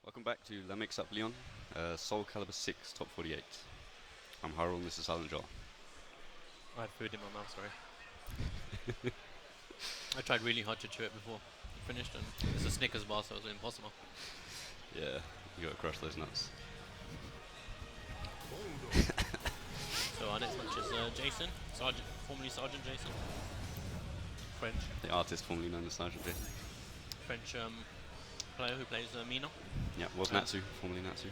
Welcome back to TheMixUp Leon, Soul Calibur 6 Top 48. I'm Harold and this is Silent Joel. I had food in my mouth, sorry. I tried really hard to chew it before it finished, and it's a Snickers bar, so it was impossible. Yeah, you gotta crush those nuts. So our next match is Jason, formerly Sergeant Jason. French. The artist formerly known as Sergeant Jason. French player who plays Mina. Yeah, was Natsu, formerly Natsu.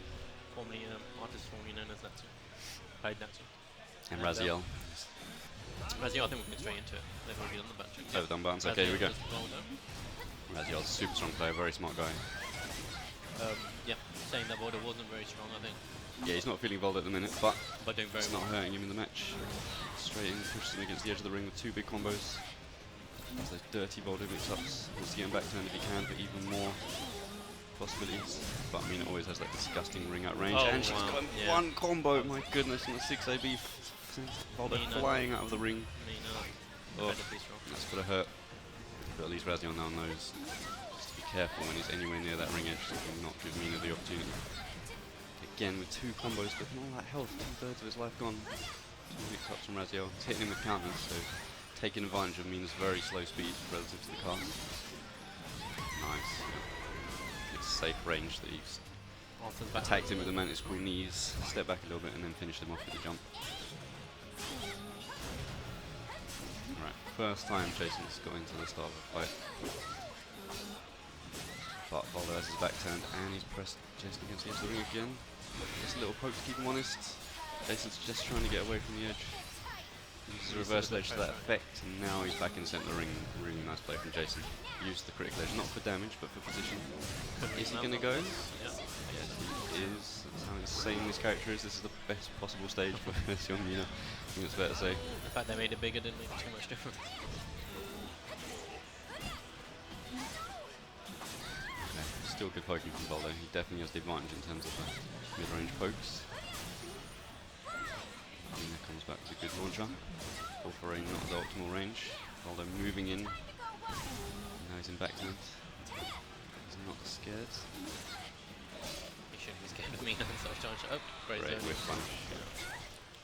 Formerly artist formerly known as Natsu. Played Natsu. And Raziel. Raziel, I think we'll get straight into it. They've already done the button. Overdone buttons, okay, here we go. Well Raziel's a super strong player, very smart guy. yeah, saying that Volder wasn't very strong, I think. Yeah, he's not feeling bold at the minute, but doing very it's well. not hurting him in the match. Straight in, pushes him against the edge of the ring with two big combos. Has those dirty Volder mix-ups. Wants to get him back turn if he can, but even more possibilities. But Mina always has that disgusting ring out range, and she's got one combo. My goodness, and the 6AB Volder flying out of the ring. Oh, that's gonna hurt. But at least Raziel now knows just to be careful when he's anywhere near that ring edge, so he not give Mina the opportunity. Again with two combos, but all that health, 2/3 of his life gone. Two mix-ups from Raziel. He's hitting him with counters, so taking advantage of Mina's very slow speed relative to the cast. Nice. It's safe range that he's attacked him with the Mantis Claw knees, step back a little bit, and then finished him off with a jump. Right, first time Jason's got into the start of the fight. But Volder has his back turned, and he's pressed Jason against the edge of the ring again. Just a little poke to keep him honest. Jason's just trying to get away from the edge. Uses a reverse ledge to that effect, and now he's back in the centre of the ring. Really nice play from Jason. Used the critical edge, not for damage, but for position. Is he going to go? Yes, he is. That's how insane this character is. This is the best possible stage for this young Mina. I think it's fair to say. The fact they made it bigger didn't make too much difference. Yeah, still good poking from Volder. He definitely has the advantage in terms of the mid-range pokes. Mina comes back with a good launcher. 448 not the optimal range. Volder moving in. Now he's in back turn. He's not scared. He shouldn't be scared of Mina and such charge. Oh, great whiff punch.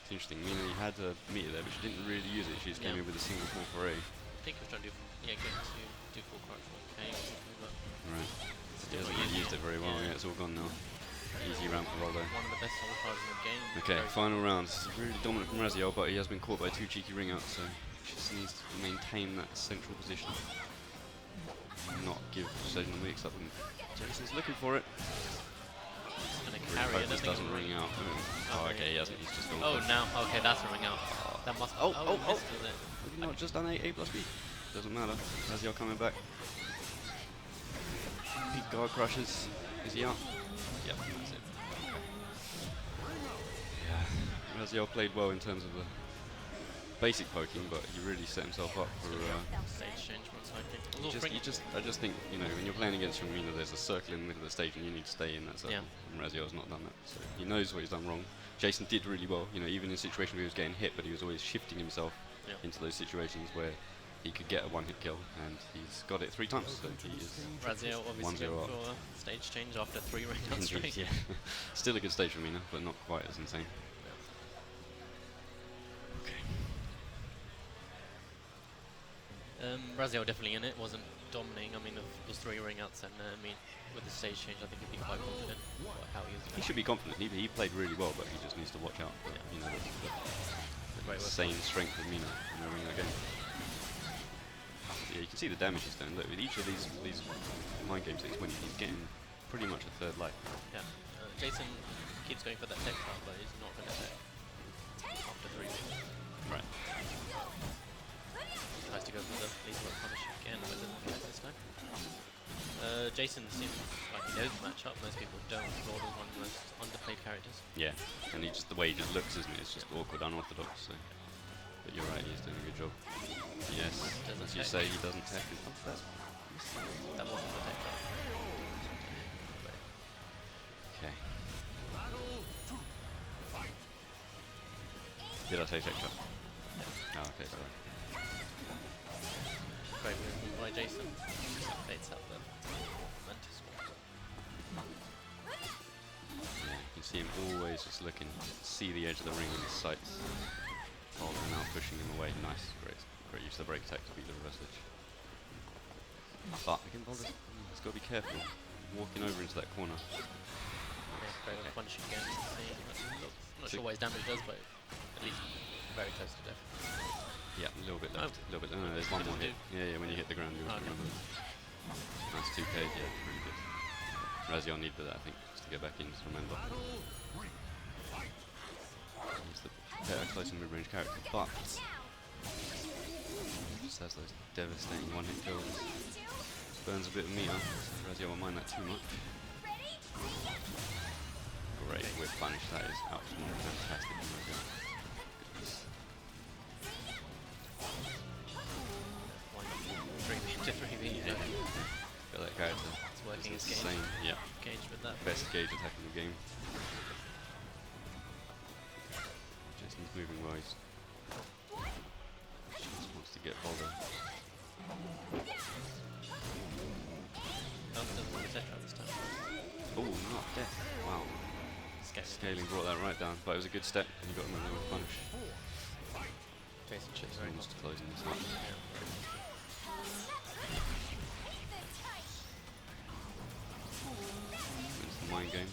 It's interesting. Mina had a meter there, but she didn't really use it. She just came in with a single 448. I think he was trying to get to do full crouch 4K or something, but right. He hasn't really used it very well. Yeah, it's all gone now. Easy round for Volder. One of the best soul cards in the game. Okay, final round. This is really dominant from Raziel, but he has been caught by two cheeky ring outs, so he just needs to maintain that central position. Not give Sergeant Weeks up, and Jason's looking for it. Carry it, doesn't ring out. Oh, okay, he hasn't. He's just gone. Oh, now, okay, that's a ring out. That must. Oh! Missed, is it? Have you not just done A plus B? Doesn't matter. Raziel coming back. Big guard crushes. Is he out? Yep, that's it. Yeah, Raziel played well in terms of the basic poking, but he really set himself up for stage change most likely. I just think, you know, when you're playing against your Mina, there's a circle in the middle of the stage and you need to stay in that circle. And Raziel's not done that, so he knows what he's done wrong. Jason did really well, you know, even in situations where he was getting hit, but he was always shifting himself into those situations where he could get a one-hit kill, and he's got it 3 times, so he is Raziel obviously going for a stage change after 3 ring-outs straight. Yeah. Still a good stage for Mina, but not quite as insane. Raziel definitely in it, wasn't dominating. I mean, it was 3 ring-outs, and I mean, with the stage change, I think he'd be quite confident about how he is. He should be confident. He played really well, but he just needs to watch out for you know, the insane strength of Mina in the ring again. Yeah, you can see the damage he's done. Look, with each of these mind games that he's winning, he's getting pretty much a 3rd life. Yeah, Jason keeps going for that tech card, but he's not going to tech after 3 rings. Right. Tries to go for the lethal punish again, but doesn't get it this time. Jason seems like he knows the matchup. Most people don't. Lord is one of the most underplayed characters. Yeah, and the way he just looks, isn't it? It's just awkward, unorthodox. So. But you're right, he's doing a good job. Yes, as you say, he doesn't tech. That wasn't the tech card. Okay. Did I say tech card? Yeah. Oh, okay, sorry. Great move by Jason. Baits out the Mantis. can see him always just looking, see the edge of the ring in his sights. Balder now pushing him away. Nice, great use of the break attack to beat the reverse ledge. But again, Balder, he's got to be careful. Walking over into that corner. Yeah, very well punished again. Not sure what his damage does, but at least very close to death. Yeah, a little bit left. A little bit. No, there's one more hit. Yeah, when you hit the ground, you remember. Nice 2k. Yeah, really good. Raziel needed that, I think, just to get back in. Just remember. He's the better close and mid-range character, but just has those devastating one-hit kills. Burns a bit of meter. So Raziel won't mind that too much. Great whip punish. That is absolutely fantastic from Raziel. Goodness. 3v to 3v, you know. Got that character. It's working his It's game. insane. Yeah. Gauge with that. Best gauge attack in the game. Jason's moving well. He just wants to get Balder. Doesn't want to set trap this time. Oh, not death. Wow. Scaling brought that right down, but it was a good step. And he got him with a punish. Jason chips very Almost closing this up. It's the mind game.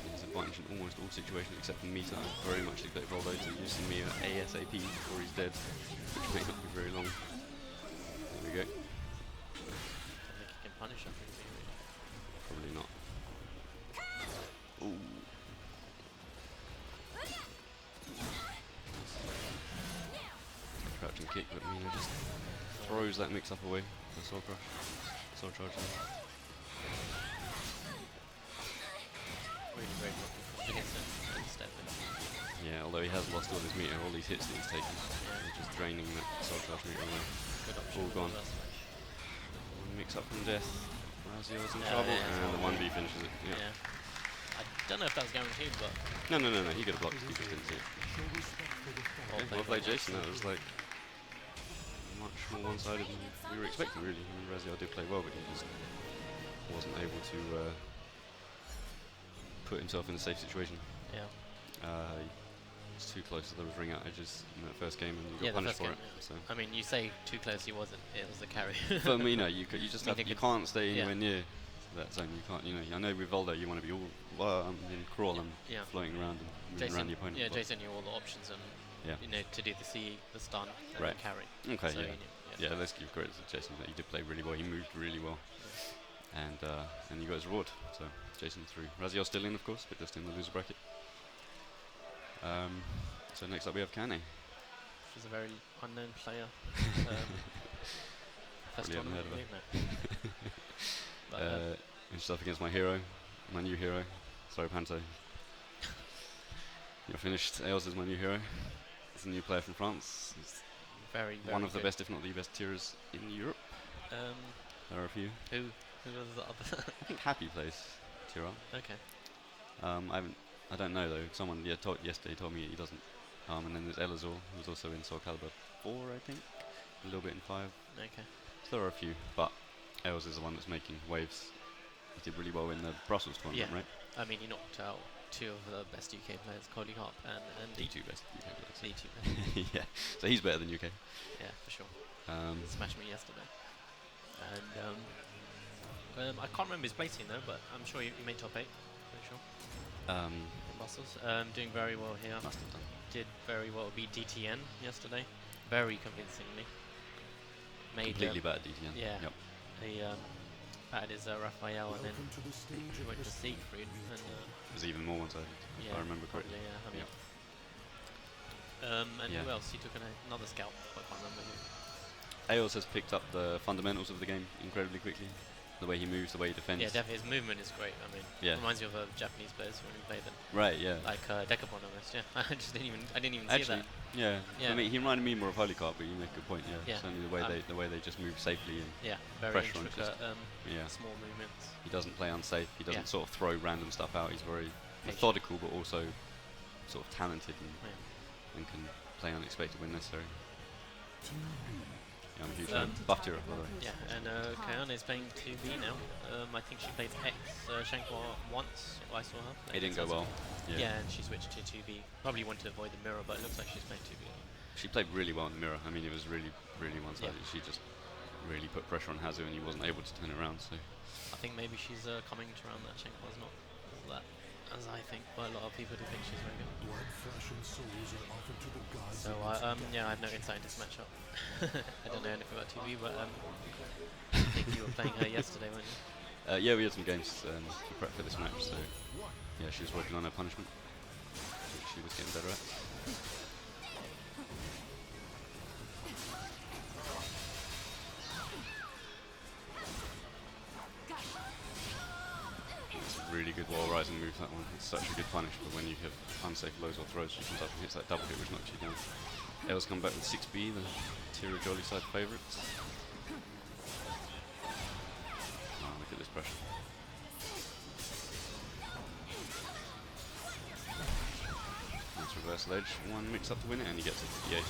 There's a bunch in almost all situations except for meter. I very much expect Voldo to use some meter ASAP before he's dead, which may not be very long. There we go. I think he can punish him. Probably not. Ooh. Crouching kick, but Mina just throws that mix up away. The soul crush. Soul charge. Really great against him. Step in. Yeah, although he has lost all his meter, all these hits that he's taken. They're just draining that soul charge meter away. Good option. All gone. Mix up from death. Raziel's in trouble, and the 1v finishes it. Yeah. I don't know if that was guaranteed, but No. He could have blocked. He just didn't see it. Well played, Jason. That was like much more one-sided than we were expecting, really. I mean, Raziel did play well, but he just wasn't able to put himself in a safe situation. yeah. He was too close to those ring-out edges in that first game, and you got Yeah, the punished first for game, it. So. I mean, you say too close, he wasn't. It was the carry. For me, no, you just have, you can't stay yeah. anywhere near that zone. You can't, I know with Voldo you want to be all in crawl and Yeah. floating around and moving around the opponent. Yeah, Jason knew all the options and to do the C, the stun, and the carry. Okay, so yeah. Yeah, let's give credit to Jason that he did play really well. He moved really well, and you got his reward. So Jason through. Raziel still in, of course, but just in the loser bracket. So next up we have Kane. She's a very unknown player. First Probably haven't heard of her. But, and she's up against my hero, my new hero, sorry Panto. You're finished. Eos is my new hero. He's a new player from France. He's very one of the good. best, if not the best, tiers in Europe. There are a few. Who was the other? I think Happy plays tier R. Okay. I don't know though. Someone yesterday told me he doesn't. And then there's Elazor, who's also in Soul Calibur 4, I think. A little bit in 5. Okay. So there are a few, but Eos is the one that's making waves. He did really well in the Brussels tournament, right? I mean, he knocked out 2 of the best UK players, Cody Harp and The 2 best UK players. The 2 best. Yeah, so he's better than UK. Yeah, for sure. Smashed me yesterday. And I can't remember his placing though, but I'm sure he made top 8. Pretty sure. In Brussels. Doing very well here. Must have done. Did very well. Beat DTN yesterday. Very convincingly. Made Completely bad DTN. Yeah. Yep. He batted his Raphael and then he went to Siegfried. And, it was even more one-sided, if I remember correctly. Yeah, and who else? He took another scalp, but I can't remember who. Eos has picked up the fundamentals of the game incredibly quickly. The way he moves, the way he defends. Yeah, definitely. His movement is great. I mean, reminds me of Japanese players when we played them. Right, yeah. Like Decapon almost, yeah. I didn't even see that. Yeah. I mean, he reminded me more of Polycarp, but you make a good point, yeah. Certainly the way they just move safely and very pressure intricate, on small movements. He doesn't play unsafe. He doesn't sort of throw random stuff out. He's very methodical, but also sort of talented and can play unexpected when necessary. Yeah, I'm a huge fan. Buff tier, by the way. Yeah, and Kayane is playing 2B now. I think she played X Shankwa once. I saw her. It didn't go well. Yeah, and she switched to 2B. Probably wanted to avoid the mirror, but it looks like she's playing 2B. She played really well in the mirror. I mean, it was really, really one-sided. She just really put pressure on Hazu, and he wasn't able to turn it around. So I think maybe she's coming to around that Shenkor's not all that as I think, but a lot of people do think she's very good. So yeah, I have no insight into this matchup. I don't know anything about 2B, but I think you were playing her yesterday, weren't you? yeah, we had some games to prep for this match. So yeah, she was working on her punishment, which she was getting better at. Really good wall rising move, that one. It's such a good punish, but when you hit unsafe lows or throws, she comes up and hits that double hit which knocks you down. L's come back with 6B, the Tira Jolly side favourites. Oh, look at this pressure. Nice reversal edge, one mix up to win it, and he gets it 58.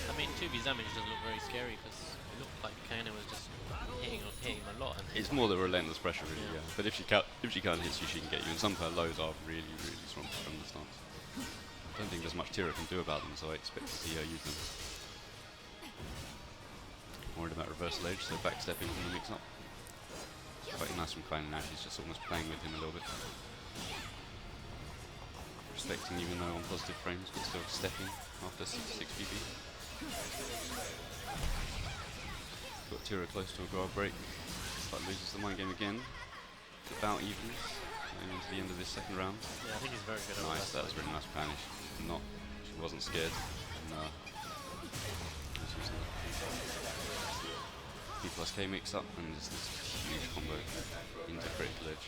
I mean, 2B's damage doesn't look very scary because it looked like Kana was just hitting him a lot. And it's more the relentless pressure, really. Yeah. But if she can't hit you, she can get you. And some of her lows are really, really strong from the stance. I don't think there's much Tira can do about them, so I expect to see her use them. Worried about reversal edge, so backstepping from the mix-up. Quite nice from Kana now. She's just almost playing with him a little bit. Respecting, even though on positive frames, but still stepping after 6 BB. Got Tira close to a guard break. But loses the mind game again. About evens. Going into the end of this second round. Yeah, I think he's very good. Nice, that was really nice punish. She wasn't scared. No. B plus K mix up, and there's this huge combo into critical edge.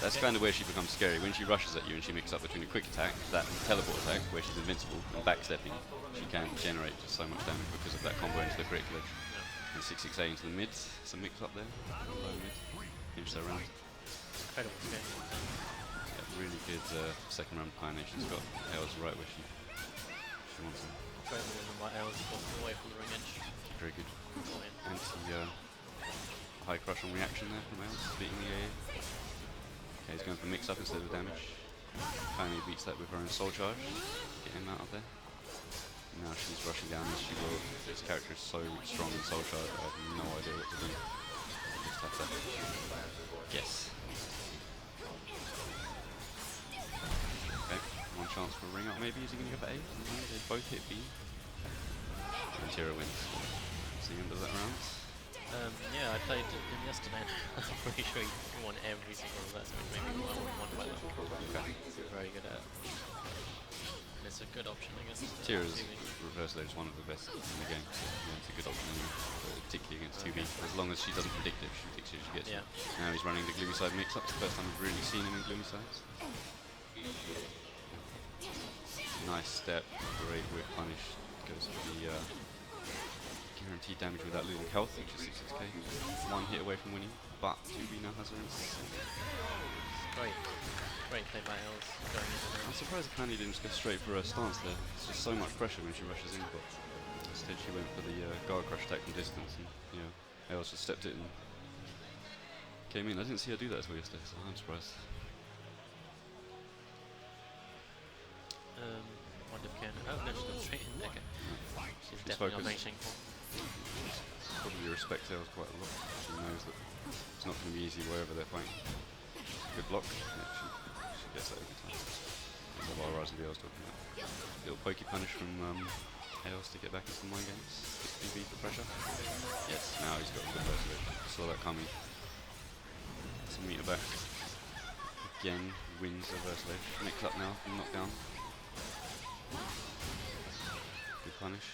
That's kind of where she becomes scary. When she rushes at you and she mixes up between a quick attack, that teleport attack, where she's invincible, and backstepping, she can generate just so much damage because of that combo into the critical edge. And 668 into the mid, some mix up there, low mid, finish that round. Incredible game. Yeah, really good second round pioneer. She's got L's right where she wants them. Incredible when my L's got away from the ring edge. Very good. High crush on reaction there from L's, beating the AA. Okay, he's going for mix up instead of damage. Finally beats that with her own soul charge. Get him out of there. Now she's rushing down as she will. This character is so strong in soul charge, I have no idea what to do. Just have to guess. Okay, one chance for a ring up maybe. Is he going to go for A? No, they both hit B. And Tira wins. That's the end of that round. Yeah, I played him yesterday. I'm pretty sure he won every single reverse, which maybe I won by luck. Okay. He's very good at it. And it's a good option, I guess. Tira's reversal is one of the best in the game, so yeah, it's a good option, particularly against 2B. As long as she doesn't predict it, she predicts it, she gets it. Now he's running the gloomy side mix-up. It's the first time we've really seen him in gloomy sides. Nice step, great whip punish. Goes for the guaranteed damage without losing health, which is 66k. One hit away from winning, but 2B now has her in. Great play by Els going into there. I'm surprised Kandi didn't just go straight for her stance there. It's just so much pressure when she rushes in, but instead she went for the guard crush attack from distance, and Els just stepped it and came in. I didn't see her do that as well yesterday, so I'm surprised. Wonder if Ken. Oh no, she's gone straight in. Okay. She's definitely on main Shenko. Probably respects Els quite a lot. She knows that it's not going to be easy wherever they're fighting. Good block. Yeah, she gets that every time. That's a lot of rising Els talking about. Little pokey punish from Els to get back into the mind games. 6 BB for pressure. Yes, now he's got a good version. Saw that coming. Some meter back. Again, wins the reversal edge. Mix up now from knockdown. Good punish.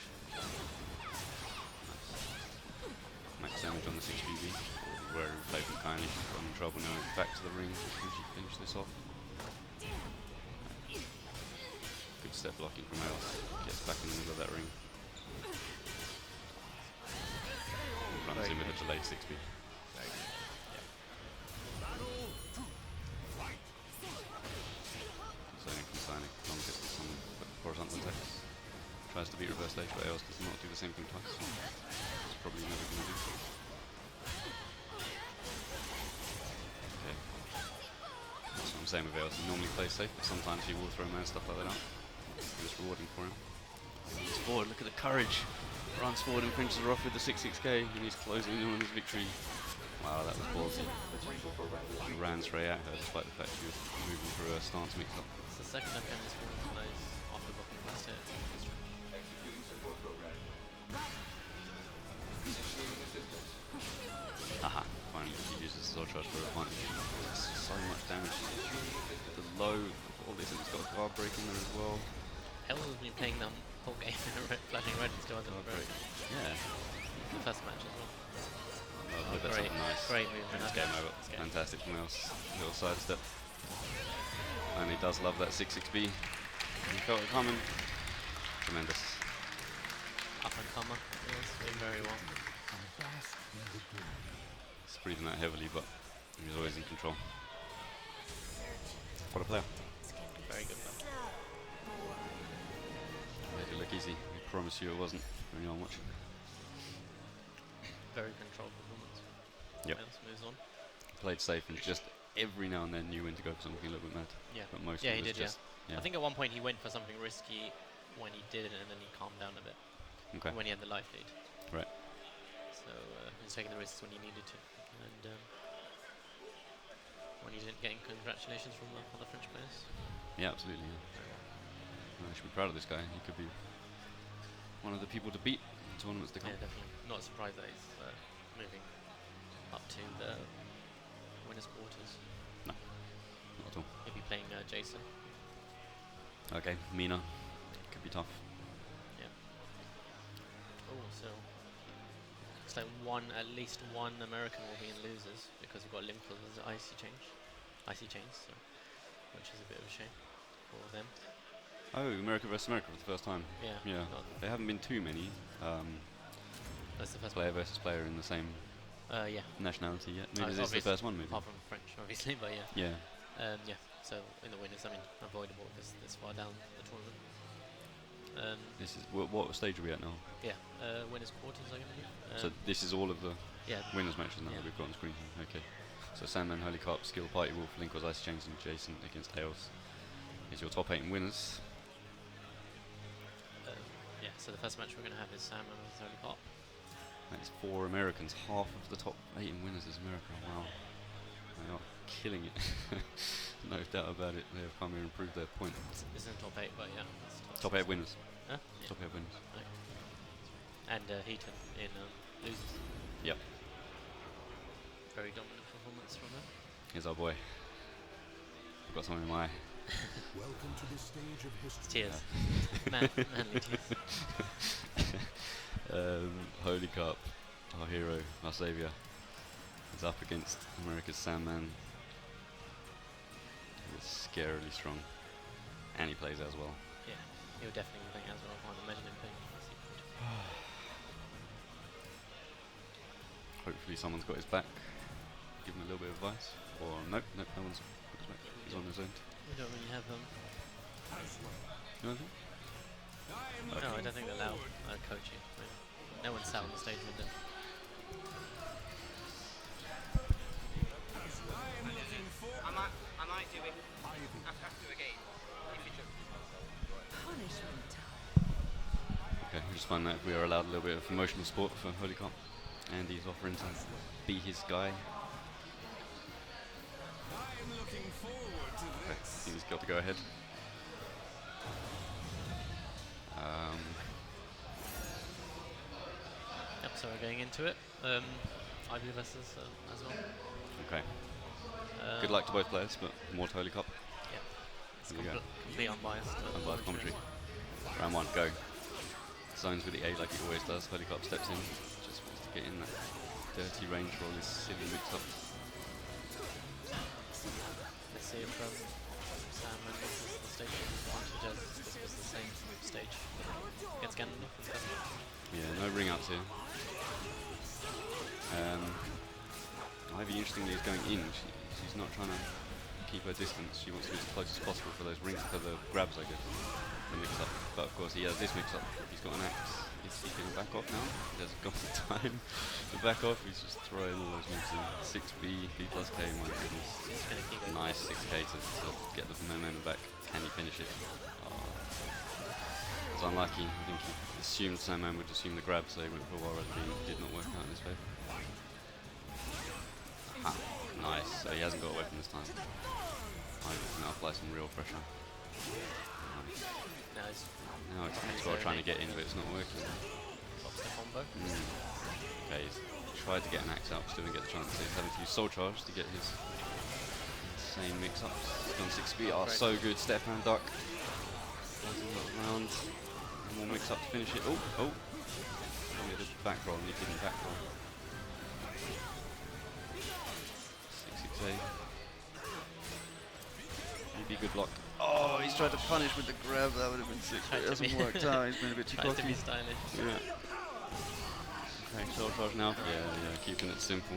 Max damage on the 6 BB. Where he played from Kylie, she's got in trouble now. Back to the ring. Can she finish this off? Good step blocking from Els. Gets back in the middle of that ring. Runs in with a delayed 6B. Zoning from Sonic, long distance on horizontal attacks. Tries to beat reverse stage, but Els does not do the same thing twice. It's probably never going to do. Okay. That's what I'm same with Eos. He normally plays safe, but sometimes he will throw man stuff like that out. It's rewarding for him. He's forward, look at the courage. Runs forward and finishes her off with the 6-6k, and he's closing in on his victory. Wow, that was ballsy. He ran straight at her despite the fact she was moving through her stance mix-up. It's the second time this woman plays after blocking the last hit. Haha, finally he uses the sword charge for a punch. So much damage. The low, all this, and he's got a guard break in there as well. Hell has been playing the whole game in flashing red and still hasn't broken. Yeah. The first match as well. Oh, that's great, nice. great movement. It's game over. Fantastic from Eos. Little sidestep. And he does love that 6-6B. He felt it coming. Tremendous. Up and comer. Yes, doing very well. He's breathing out heavily, but he's always in control. What a player. Very good player. Made it look easy. I promise you it wasn't for anyone watching. Very controlled performance. Yep. Eos moves on. Played safe and just every now and then knew when to go for something a little bit mad. Yeah. But most Yeah, of he it was did, just, yeah. I think at one point he went for something risky when he did it, and then he calmed down a bit. Okay. When he had the life lead. Right. So he was taking the risks when he needed to. And when he didn't, getting congratulations from the other French players. Yeah, absolutely. Yeah. I should be proud of this guy. He could be one of the people to beat in tournaments to come. Yeah, definitely. Not surprised that he's moving up to the winners' quarters. No, not at all. He'll be playing Jason. Okay, Mina. Could be tough. Yeah. Oh, so looks like at least one American will be in losers because we've got Limples as icy chains, so which is a bit of a shame for them. Oh, America versus America for the first time. Yeah. Yeah. There haven't been too many That's the first player versus player in the same yeah. nationality yet. Maybe this is the first one, maybe. Apart from French, obviously, but yeah. Yeah. Yeah. So in the winners, I mean, avoidable because this far down the tournament. This is what stage are we at now? Yeah. Winners quarters, I believe. So this is all of the yeah. winners matches now Yeah. that we've got on screen. Okay. So Sandman, Holy Carp, Skill, Party Wolf, Link was Ice Chains, and Jason against Eos. Is your top 8 in winners. Yeah. So the first match we're going to have is Sam and Holy Carp. That is 4 Americans. Half of the top 8 in winners is America. Wow. They are killing it. No doubt about it. They have come here and proved their point. This isn't top 8, but yeah. Top 8 winners. Huh? Yeah. Top 8 winners. Right. And Heaton in losers. Yep. Very dominant performance from him. Here's our boy. I've got something in my eye. Welcome to the stage of history. Tears. Manly tears. Holy Carp, our hero, our saviour, is up against America's Sandman. He is scarily strong. And he plays as well. Yeah, he'll definitely be playing as well. I can't imagine him playing. Hopefully someone's got his back. Give him a little bit of advice. Or nope, no one's got his back. He's on his own. We don't really have them. You know anything? No, I don't think they allow coaching. Really. No one sat on the stage with them. I might do it after a game. If you Punishment. Okay, we just find that we are allowed a little bit of emotional support for Holy Carp. And he's offering to be his guy. I'm looking forward to Okay, this. he's got to go ahead. Yep, so we're going into it. Ivy versus as well. Okay. Good luck to both players, but more to Holy Carp. Yeah, it's Here we go. complete unbiased. Unbiased commentary. Round 1, go. Zones with the A like he always does. Holy Carp steps in. Just wants to get in that dirty range for all his silly mix-up. Let's see if Sam misses the stage advantage, as this was the same stage against Ganondorf in the first match. Yeah, no ring outs here. Ivy, interestingly, is going in. She's not trying to keep her distance. She wants to be as close as possible for those rings, for the grabs, I guess. The mix-up. But of course, he has this mix-up. He's got an axe. Is he going to back off now? He hasn't got the time to back off. He's just throwing all those moves in. 6B, B plus K, my goodness. He's gonna keep going. Nice 6K to get the momentum back. Can he finish it? Oh. It's unlucky. I think he assumed Sandman would assume the grab, so he went for a while rather than did not work out in his favour. Aha. Nice. So he hasn't got a weapon this time. I can now apply some real pressure. Nice. Now he's Now it's got trying to get in, but it's not working. box the combo. Okay, he's tried to get an axe out, still didn't get the chance. So he's having to use Soul Charge to get his insane mix-ups. He's gone 6B. Oh, so good. Step and duck. Round. More mix-up to finish it. Oh, oh. He did a back roll and he didn't back roll. 6-6A. Maybe good block. Oh, he's tried to punish with the grab. That would have been sick. But it hasn't worked out. He's been a bit too Tries to cocky. be stylish. Yeah. Okay, Soul Charge now. Yeah, keeping it simple.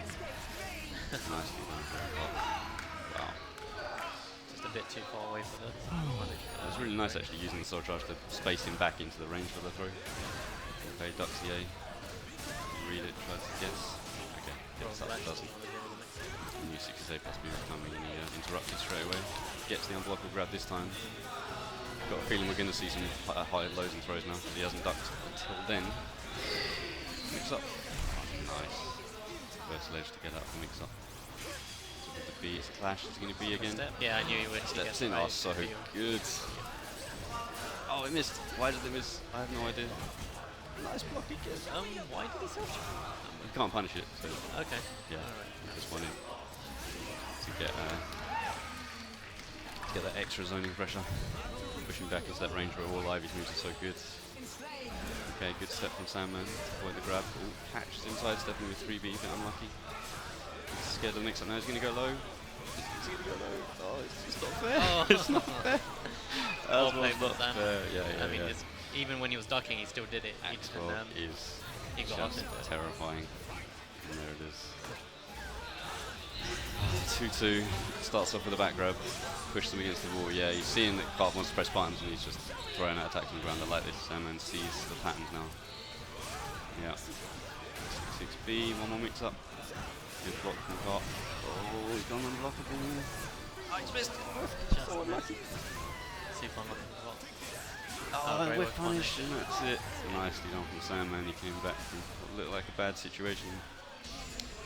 Nicely done. Wow. Just a bit too far away for the It was really nice actually using the Soul Charge to space him back into the range for the throw. Okay, ducks the A. Read it, tries to guess. Okay, gets up, doesn't. New 6A plus B coming and he interrupted straight away. Gets the unblockable grab this time. Got a feeling we're going to see some high lows and throws now, because he hasn't ducked until then. Mix up. Nice. First ledge to get out the mix up. So with the B, it's a clash. Is it going to be again? Step. Yeah, I knew you would. Steps in. Oh, so good. Oh, it missed. Why did it miss? I have no idea. Nice blocky kiss. Why did he self charge? You can't punish it, so Okay. yeah. Alright. Just wanted to get that extra zoning pressure. Pushing back into that range where all Ivy's moves are so good. Okay, good step from Sandman to avoid the grab. Ooh, catches inside, stepping with 3B, a bit unlucky. He's scared of the mix-up now, he's going to go low. He's going to go low. Oh, it's just not fair. Oh. It's not fair. Well That played was for not Sandman. fair. Yeah, I mean, yeah. it's, even when he was ducking, he still did it. He Axe didn't, roll is he got up just into it. terrifying. And there it is. 2-2. Starts off with a back grab. Pushes them against the wall. Yeah, he's seeing that Carp wants to press buttons and he's just throwing out attacks on the ground. I like this. Sandman sees the patterns now. Yeah. 6B, one more mix up. Good block from Carp. Oh, he's gone unblockable. Oh, he's missed. Just So unlucky. super unlucky as well. Oh, great we're work, punished, and that's it. Nicely done from Sandman. He came back from what looked like a bad situation.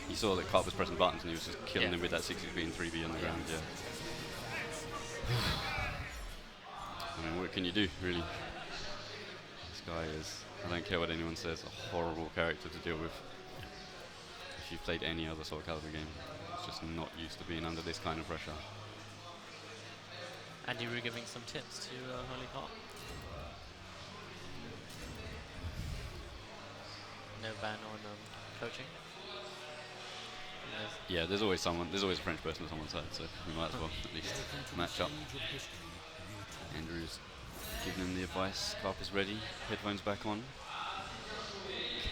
He saw that Carp was pressing buttons and he was just killing him with that 6B and 3B on the ground. Yeah. I mean, what can you do, really? This guy is, I don't care what anyone says, a horrible character to deal with. If you've played any other Soul Calibur game, it's just not used to being under this kind of pressure. And you were giving some tips to Holy Carp. No ban on coaching. Yeah, there's always someone, there's always a French person on someone's side, so we might as well at least match up. Andrew's giving him the advice. Carp is ready, headphones back on.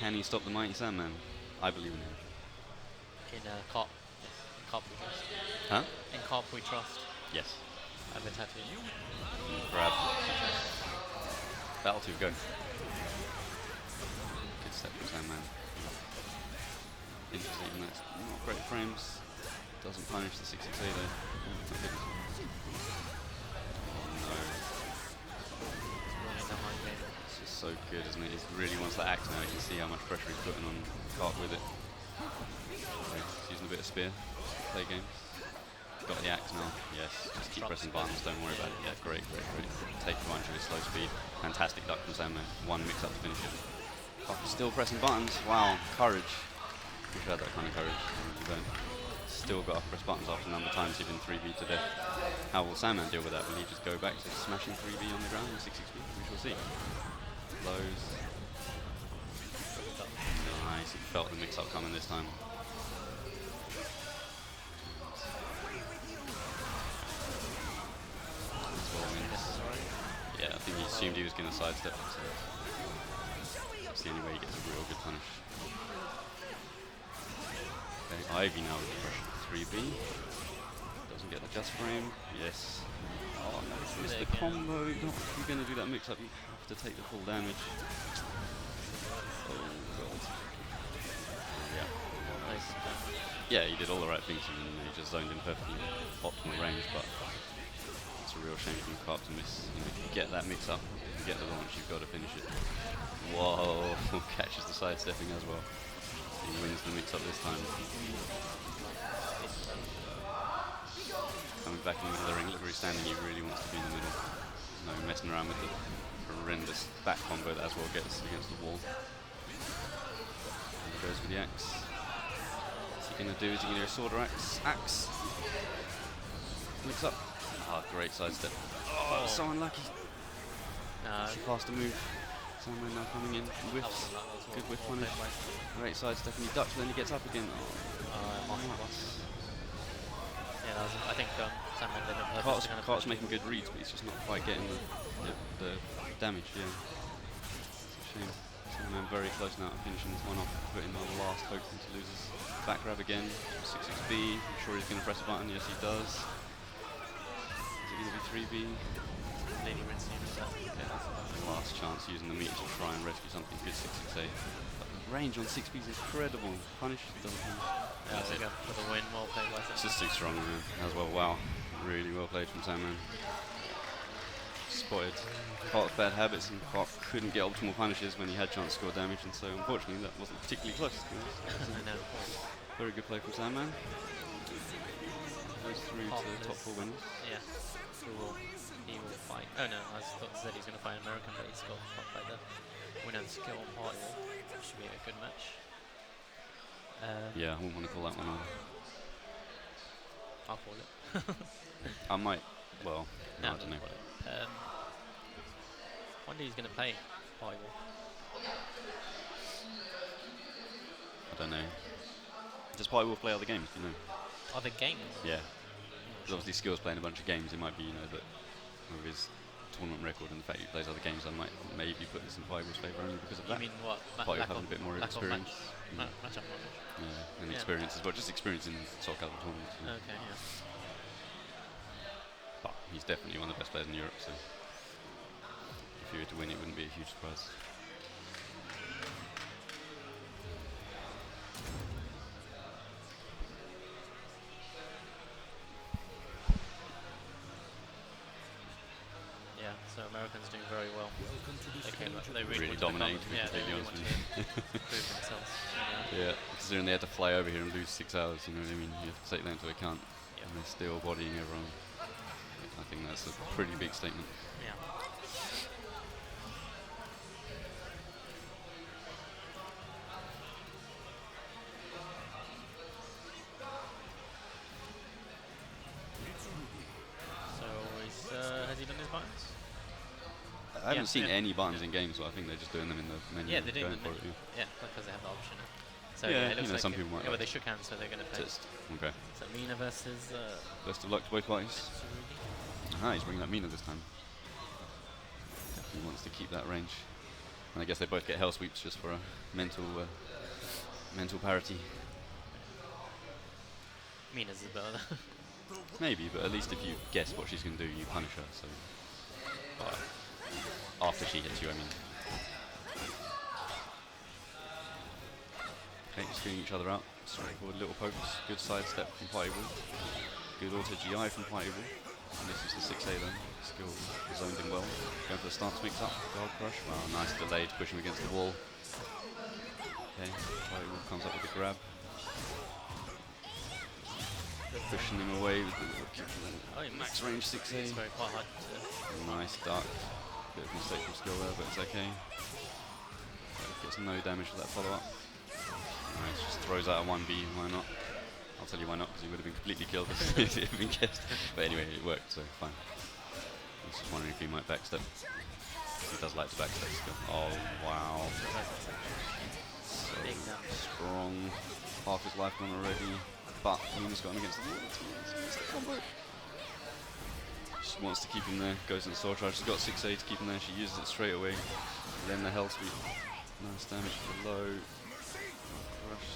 Can he stop the mighty Sandman? I believe in him. In Carp. Carp we trust. Huh? In Carp we trust. Yes. I've been tattooed. Grab. Battle 2, go. Good step from Sandman. Interesting, that's not great frames. Doesn't punish the 6-6A though. Oh, my goodness. Oh no. Running the high game. It's just so good, isn't it? He really wants the axe now. You can see how much pressure he's putting on Carp with it. Okay, he's using a bit of spear. Play games. Got the axe now. Yes. Just keep pressing buttons. Don't worry about it. Yeah, great. Take advantage of his slow speed. Fantastic duck from Sandman. One mix up to finish it. Carp is still pressing buttons. Wow, courage. Wish I had that kind of courage. You don't. Still got to press buttons after a number of times. You've been 3B to death. How will Sandman deal with that? Will he just go back to smashing 3B on the ground in 6-6B? We shall see. Lows. Nice. He felt the mix-up coming this time. Yeah, I think he assumed he was going to sidestep himself. That's the only way he gets a real good punish. Okay, Ivy now with the pressure. 3B. Doesn't get the just frame. Yes. Oh no, it's missed the combo. If you're going to do that mix up, you have to take the full damage. Yeah, he did all the right things and he just zoned in perfectly optimal range, but it's a real shame for Carp to miss. You know, if you get that mix up, you get the launch, you've got to finish it. Whoa, catches the sidestepping as well. He wins the mix up this time. Coming back into the ring, look where he's standing, he really wants to be in the middle. No messing around with the horrendous back combo that as well gets against the wall. And he goes with the axe. What's he going to do? Is he going to do a sword or axe? Axe! Mix up. Ah, great sidestep. Oh, so unlucky. Too fast to move. Sandman now coming in. Whiffs. Good whiff punish. Great sidestep and he ducks, but then he gets up again. Yeah, I think Sandman did it on purpose. Cart's making good reads, but he's just not quite getting the damage. Yeah, it's a shame. Sandman very close now to finishing this one off, putting the last hope into losers. Back grab again. 6-6B. I'm sure he's going to press a button. Yes, he does. Is it going to be 3B? Lady Rinse Last chance using the meter to try and rescue something. Good 6-6A. Range on 6B is incredible. Punish doesn't finish. Yeah, that's it. For the win, well played by Sandman. It's just 6 strong as well. Wow, really well played from Sandman. Spotted Cart's bad habits and Cart couldn't get optimal punishes when he had chance to score damage, and so unfortunately that wasn't particularly close. I know. Very good play from Sandman. Goes through to top 4 winners. Yeah. He will fight. Oh no, I thought said he's going to fight American, but he's got to fight the winner and skill on part 1. Should be a good match. Yeah, I wouldn't want to call that one on. I'll call it. I might. Well, no, I don't know. Wonder he's going to play part 1. I don't know. Does Pi Wolf play other games? Do you know? Other games? Yeah. Because obviously Skill's playing a bunch of games. It might be, you know, that with his tournament record and the fact he plays other games, I might maybe put this in Pi Wolf's favour only because of that. You mean what? Pi Wolf having a bit more experience. Matchup knowledge. Yeah, and experience as well. Just experience in Soul Calibur tournaments. You know. Okay, yeah. But he's definitely one of the best players in Europe, so if he were to win, it wouldn't be a huge surprise. Yeah, so Americans doing very well. They really dominating, to be completely honest with you. Prove themselves. Yeah, considering they had to fly over here and lose 6 hours, you know what I mean? You have to take that into account. And they're still bodying everyone. I think that's a pretty big statement. Yeah. So has he done his buttons? I haven't seen any buttons in games, so I think they're just doing them in the menu. Yeah, they're doing going them. for it. Yeah, because they have the option. So yeah, it looks like some people might. Yeah, well, they shook hands, so they're going to play. Okay. So Mina versus. Best of luck to both parties. Aha, he's bringing up Mina this time. He wants to keep that range. And I guess they both get hell sweeps just for a mental parity. Mina's is better. Maybe, but at least if you guess what she's going to do, you punish her. So after she hits you, I mean. Okay, screening each other out. Straightforward little pokes. Good sidestep from Party Wolf. Good auto GI from Party Wolf. And this is the 6A then. Skill zoned in well. Going for the stance mix up. Guard crush. Wow, nice delay to push him against the wall. Okay, Party Wolf comes up with a grab. Pushing him away with the max range 6A. It's very quite hard to nice duck. Bit of mistake from Skill there, but it's okay. Gets no damage for that follow up. Nice, just throws out a 1B, why not? I'll tell you why not, because he would have been completely killed if it had been guessed. But anyway, it worked, so fine. I was just wondering if he might backstep. He does like to backstep Skill. Oh, wow. So strong. Half his life gone already. But Mina's got him against the wall. It's the combo. Just wants to keep him there. Goes into sword charge. She's got 6A to keep him there. She uses it straight away. Then the hell sweep. Nice damage below. Rush.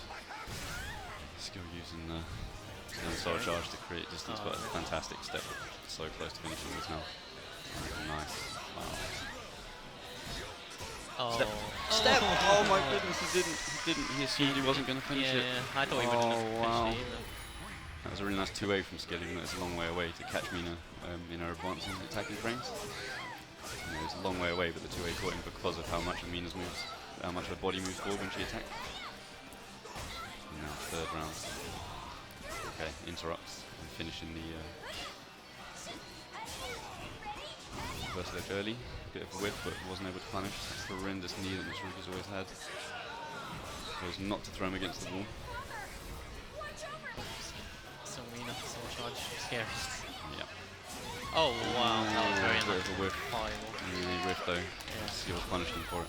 Skill using the sword charge to create distance, but a fantastic step. So close to finishing this now. Nice. Wow. Oh, Step. step! Oh my goodness, he didn't. He assumed he wasn't going to finish it. Yeah, I thought he wouldn't have wow. finished it either. That was a really nice 2A from Skill, even though it's a long way away to catch Mina in her advancing attacking frames. You know, it's a long way away, but the 2A caught him because of how much of Mina's moves, how much her body moves forward when she attacked. And now third round. Okay, interrupts and finishing the first ledge early. Bit of a whip, but wasn't able to punish. That's the horrendous knee that Mixup always had. Was not to throw him against the wall. So Mina, so charge, scary. Yeah. Oh wow, that was very bit of a whiff. high. Really whiffed though. Yeah. Skill punished him for it.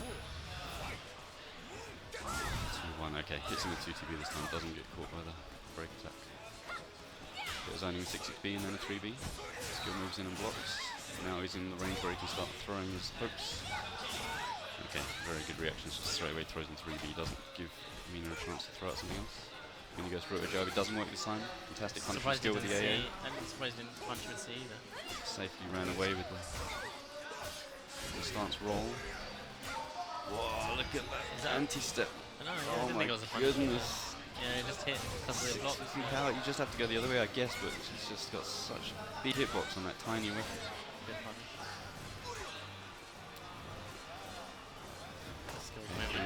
2-1. Okay, hits him with 2TB this time. Doesn't get caught by the break attack. But it's only a 6-6B and then a 3B. Skill moves in and blocks. Now he's in the range where he can start throwing his pokes. Okay, very good reactions. Just straight away throws in 3B. Doesn't give Mina a chance to throw out something else. When he goes for it with Job, it doesn't work this time. Fantastic punishment skill with the AA. And I'm surprised he didn't punch with C either. Safely ran away with the stance roll. Whoa, look at that. Is that anti-step. I know, I Oh didn't my think it was a punishment. goodness. Yeah, he just hit because of the block. You just have to go the other way, I guess, but she's just got such a big hitbox on that tiny whiff. Good punish.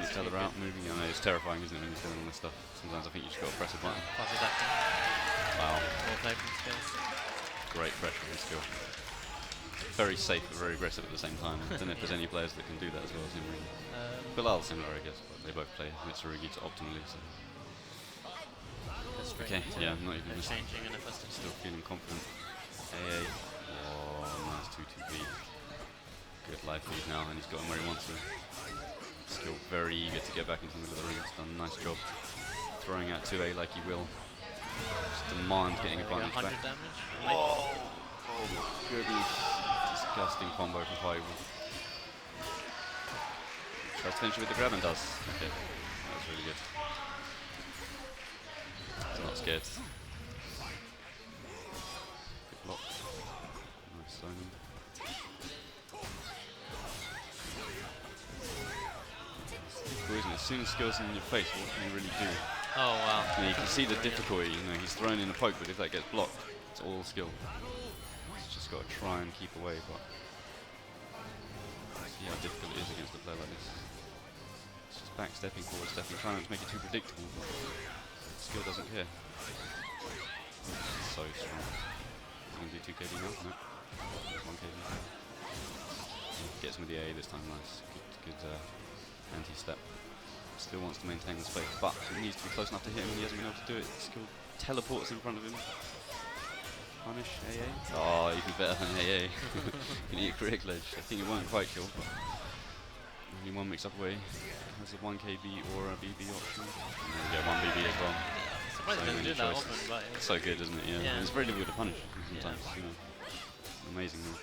Each other out, moving. I know it's terrifying, isn't it, when you're doing all this stuff. Sometimes I think you just got to press a button. Puzzle acting. Wow. More play from skills. Great pressure from skill. Very safe but very aggressive at the same time. I don't know if there's any players that can do that as well as him, really. Bilal similar, I guess, but they both play Mitsurugi to optimally. So. Okay, yeah, I'm not even changing in a first still feeling confident. AA. Oh, nice 2-2B. Good life lead now, and he's got him where he wants to. Skill very eager to get back into the middle of the ring. He's done a nice job throwing out 2A like he will. Just demand getting advantage 100 back. damage. Oh my goodness. Disgusting combo from Fireball. Tries to finish it with the grab and does. Okay, that was really good. He's not scared. Good block. Nice zoning. Isn't it? As soon as skill's in your face, what can you really do? Oh wow. You can see the difficulty, you know, he's thrown in a poke, but if that gets blocked, it's all skill. He's just got to try and keep away, but see how difficult it is against a player like this. It's just backstepping, forward stepping, trying not to make it too predictable, but skill doesn't care. It's so strong. He's going to do 2KD now? No. 1KD. Gets him with the A this time, nice. Good anti-step. Still wants to maintain the space, but he needs to be close enough to hit him and he hasn't been able to do it. Skill teleports in front of him. Punish AA. Oh, even better than AA. Can eat a correct ledge. I think it won't quite kill, but only one mix up away. Has a 1KB or a BB option. And yeah, 1BB as well. Surprised he doesn't do that often, but it's so good, isn't it? Yeah. And it's very difficult to punish sometimes. Yeah. You know. Amazing move.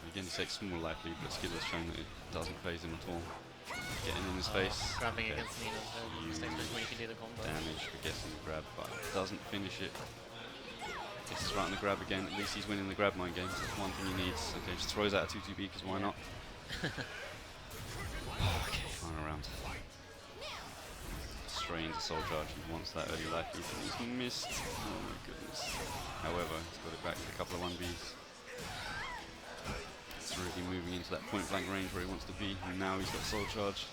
Again, he takes small life lead, but skill has shown that it doesn't phase him at all. Getting in his face. Grabbing against Mina, when you can do the combo. Damage for getting the grab, but doesn't finish it. Gets us right on the grab again. At least he's winning the grab mind games. That's one thing he needs. Okay, just throws out a 2-2B because why not? Okay, final round. Straight into soul charge. He wants that early life lead, and he's missed. Oh my goodness. However, he's got it back with a couple of 1Bs. Really moving into that point blank range where he wants to be, and now he's got soul charge.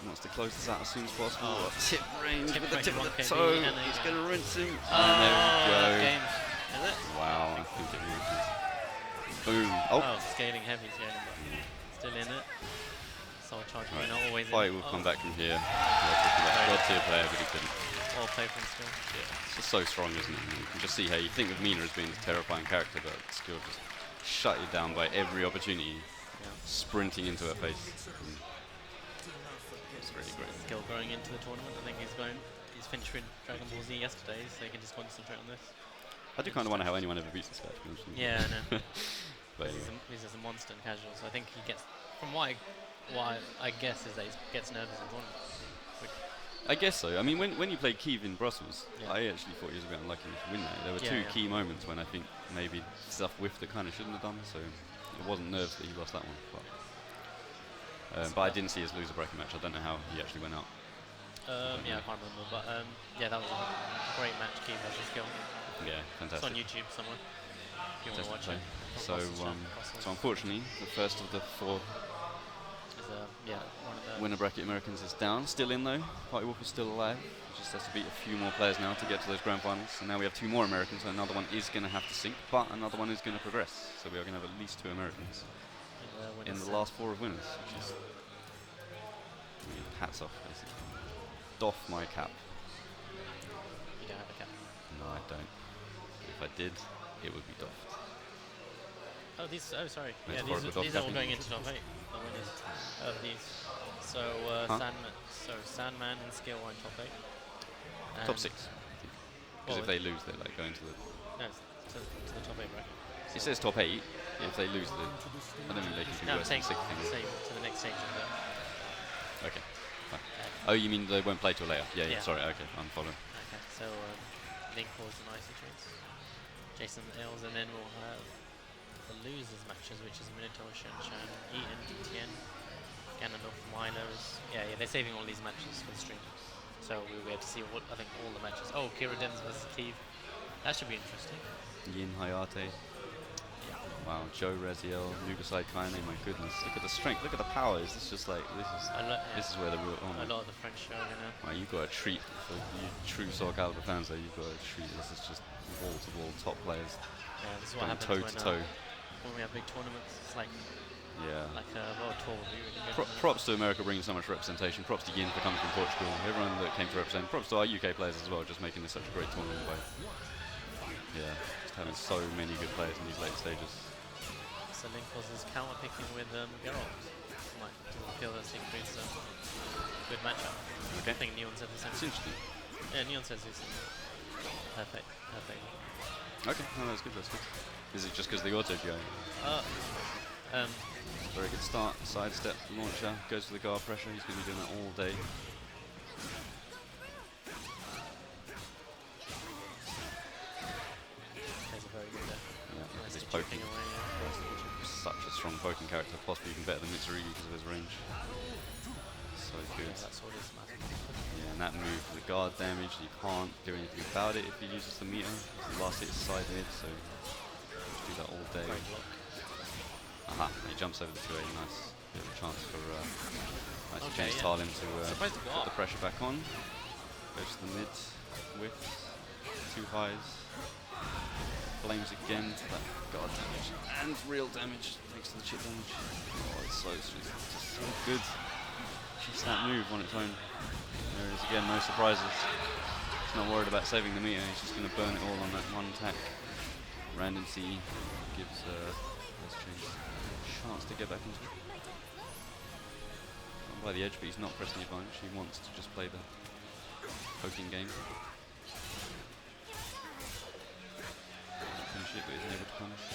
He wants to close this out as soon as possible. Oh. Tip range Tip with the tip of the range, toe. and He's going to rinse him. Oh, And there we go. game. Is it? Wow, I think it rinses. Boom. Oh. Scaling heavy, but still in it. Soul charge, Right. not always Fight in. will come back from here. God tier player, but he couldn't. All play from skill. Yeah, it's just so strong, isn't it? You can just see how you think of Mina as being a terrifying character, but skill just shut you down by every opportunity, sprinting into her face. It's really great. Skill going into the tournament. I think he's finished with Dragon Ball Z yesterday, so he can just concentrate on this. I do kind of wonder how anyone ever beats this guy. Yeah, I know. But anyway. He's just a monster in casual, so I think he gets, from what I guess is that he gets nervous in tournament. I guess so. I mean, when you played Kiev in Brussels, Yeah. I actually thought he was a bit unlucky to win that. There were Yeah, two yeah. key moments when I think maybe stuff whiffed that kind of shouldn't have done. So it wasn't nerves that he lost that one. But I didn't see his loser bracket match. I don't know how he actually went out. Yeah, I can't remember, but yeah, that was a great match. Keith versus Skill. Yeah, It's fantastic. on YouTube somewhere. If you want to watch Fantastic it. play. So unfortunately, the first of the 4 yeah, one of the winner bracket Americans is down. Still in though. Party Wolf is still alive. He just has to beat a few more players now to get to those grand finals. And now we have 2 more Americans, so another one is going to have to sink, but another one is going to progress. So we are going to have at least 2 Americans in the last 4 of winners, which is hats off, basically. Doff my cap. You don't have a cap. No, I don't. If I did, it would be doffed. Oh, these. Oh, sorry. It's Yeah, horrible these are all doff going into top 8. The winners of these. So Sandman and Skill are in top 8. And Top 6. Because if well, they lose, they're like going to the. no, it's to the top 8 bracket. It says top 8. If they lose, I don't think they can do No, I'm worse saying than 6th. to the next stage of the. Okay. Fine. Oh, you mean they won't play till later? Yeah, yeah. Yeah. Sorry. Okay, I'm following. Okay, so Link Wars and Icy Chains. Jason Ailes, and then we'll have the losers matches, which is Minotaur, Shen, Eaton, Tien, Ganondorf, Milos. Yeah, they're saving all these matches for the stream. So we'll be able to see all the matches. Oh, Kira Dems versus Kiev. That should be interesting. Yin Hayate. Yeah. Wow, Joe Raziel, Nubicide Kaine, my goodness. Look at the strength, look at the power. Is this just like, this is where the real, oh A my. lot of the French are gonna. Wow, you've got a treat for you true Soul Calibur fans though, you've got a treat. This is just wall to wall top players. Yeah, this is what Going happens toe to toe. when we have big tournaments. It's like Yeah. a world tour would be really good. Props to America bringing so much representation. Props to Yin for coming from Portugal. Everyone that came to represent. Props to our UK players as well, just making this such a great tournament by just having so many good players in these late stages. So Link was counter picking with Geralt. Might feel that Link creates a good matchup. Okay. I think Neon said the same. It's interesting. Yeah, Neon says it's perfect. Okay, no, that's good, that's good. Is it just because the auto go? Very good start, sidestep, launcher, goes for the guard pressure, he's going to be doing that all day. Plays a very good Yeah, look at nice this chipping poking. away, Such a strong poking character, possibly even better than Mitsurugi because of his range. So good. Yeah, that's all this matters. Yeah, and that move for the guard damage, you can't do anything about it if he uses the meter. The last hit is side mid, so just do that all day. Great block. Aha, he jumps over the 280, nice. Bit of a chance for nice to Okay, change yeah. Tarlim to Surprised to go put up. the pressure back on. Goes to the mid, whiffs, 2 highs. Flames again to that guard damage and real damage thanks to the chip damage. Oh, it's just so good. Just that move on its own. There it is again, no surprises. He's not worried about saving the meter, he's just going to burn it all on that one attack. Random CE gives Let's Change a chance to get back into it. Not by the edge, but he's not pressing the advantage. He wants to just play the poking game. Finish it, but isn't able to punish.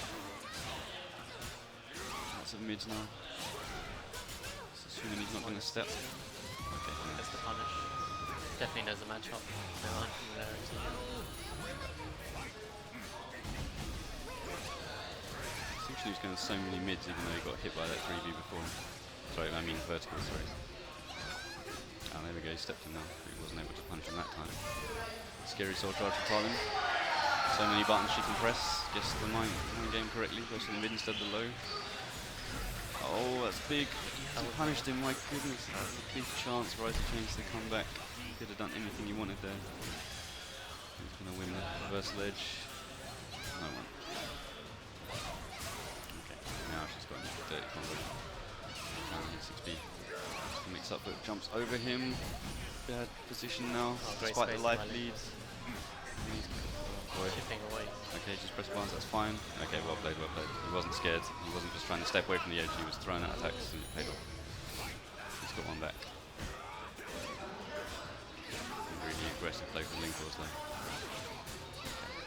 Lots of mids now. Assuming he's not going to step. Okay, That's the punish. Definitely knows the matchup. Essentially he's going so many mids even though he got hit by that 3v before. Sorry, I mean vertical, sorry. Oh, there we go, he stepped in now, but he wasn't able to punish him that time. Scary soul charge for Tarlim. So many buttons she can press. Guess the mind game correctly. Goes to the mid instead of the low. Oh, that's big. He punished him, my goodness. That was a big chance for Icy Chains to come back. He could have done anything he wanted there. He's going to win the reversal edge. No one. Okay, now she's got a dirty combo. 6B. The mix-up but jumps over him. Bad position now, despite the life lead. Chipping away. Okay, just press buttons, that's fine. Okay, well played, well played. He wasn't scared. He wasn't just trying to step away from the edge, he was throwing out attacks and it paid off. He's got one back. Really aggressive play from Linkors though.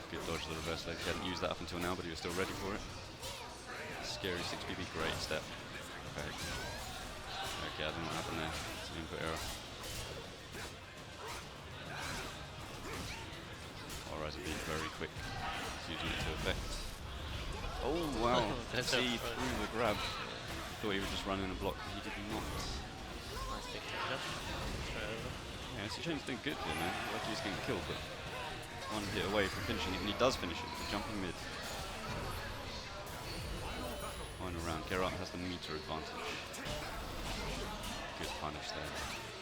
Good dodge of the reverse leg. He hadn't used that up until now, but he was still ready for it. Scary 6BB, great step. Okay. Okay, I don't know what happened there. It's an input error. could There's no see throw. through the grab. Thought he would just run in a block, but he did not. Nice big catch up. Straight over. Yeah, SC6 doing good here, man. Lucky he's getting killed, but one hit away from finishing it, and he does finish it with a jumping mid. Final round. Geralt has the meter advantage. Good punish there.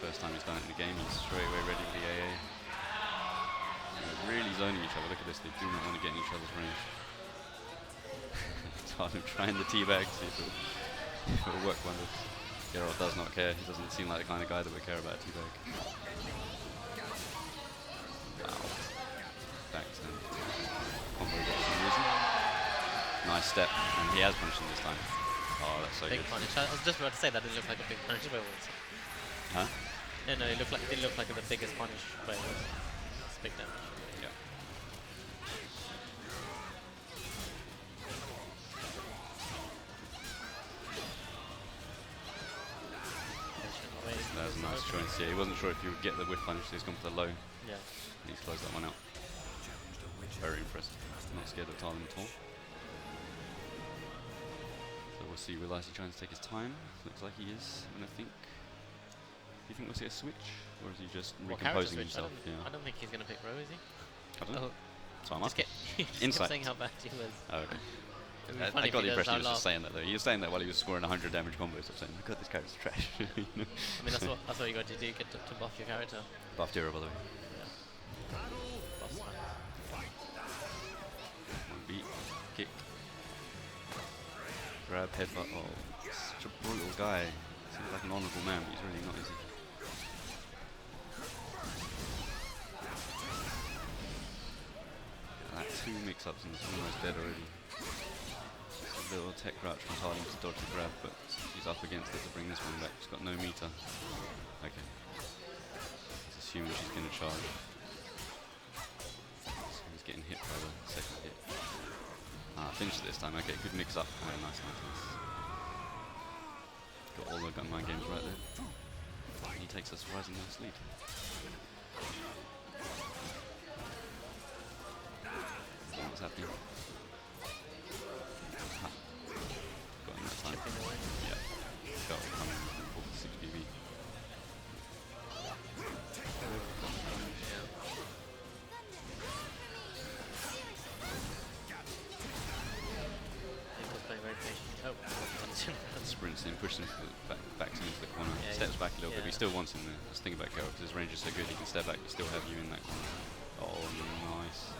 First time he's done it in the game, he's straight away ready for the AA. They're really zoning each other. Look at this, they do not want to get in each other's range. Tarlin trying the teabag, see if it'll work wonders. Geralt does not care, he doesn't seem like the kind of guy that would care about a teabag. Wow. Back to combo for some reason. Nice step, and he has punished him this time. Oh, that's so Big good. punish. I was just about to say that didn't look like a big punish by Wills. Huh? No, it didn't look like the biggest punish by Wills. It's big damage. Yeah. That was a nice choice. Yeah, he wasn't sure if you would get the whiff punish, so he's gone for the low. Yeah. And he's closed that one out. Very impressive. Not scared of Tarlin at all. So we'll see, will Icy trying to take his time? Looks like he is, and I think... Do you think we'll see a switch? Or is he just Well, character recomposing switch. himself? I don't think he's going to pick Row, is he? I don't know. Oh, So I'm just asking. kept Insight. saying how bad he was. Oh, okay. It'd be I funny if got he the does impression he was our just saying that though. He was saying that while he was scoring 100 damage combos. I'm saying, my god, this character's trash. You know? I mean, that's what you got to do, get to buff your character. Buff Tira, by the way. Yeah. Buff smack. One beat, kick, grab, headbutt. Oh, such a brutal guy. Seems like an honourable man, but he's really not, is he? That 2 mix-ups and he's almost dead already. Just a little tech crouch from Tarlin to dodge the grab, but he's up against it to bring this one back. She's got no meter. Okay. He's assuming she's going to charge. So he's getting hit by the second hit. Ah, finished it this time. Okay, good mix up. Oh, nice. Got all the gun mind games right there. He takes a surprisingly nice lead. What's happening? Ha. Got him that time. Chipping away. Yeah. Got it coming from 46 BB. Nico's playing very patient. Oh, Sprints in, pushes him back into the corner. Yeah, Steps back a little bit, but he yeah. still wants him there. That's the thing about Geralt, because his range is so good, he can step back, but still have you in that corner. Oh, nice.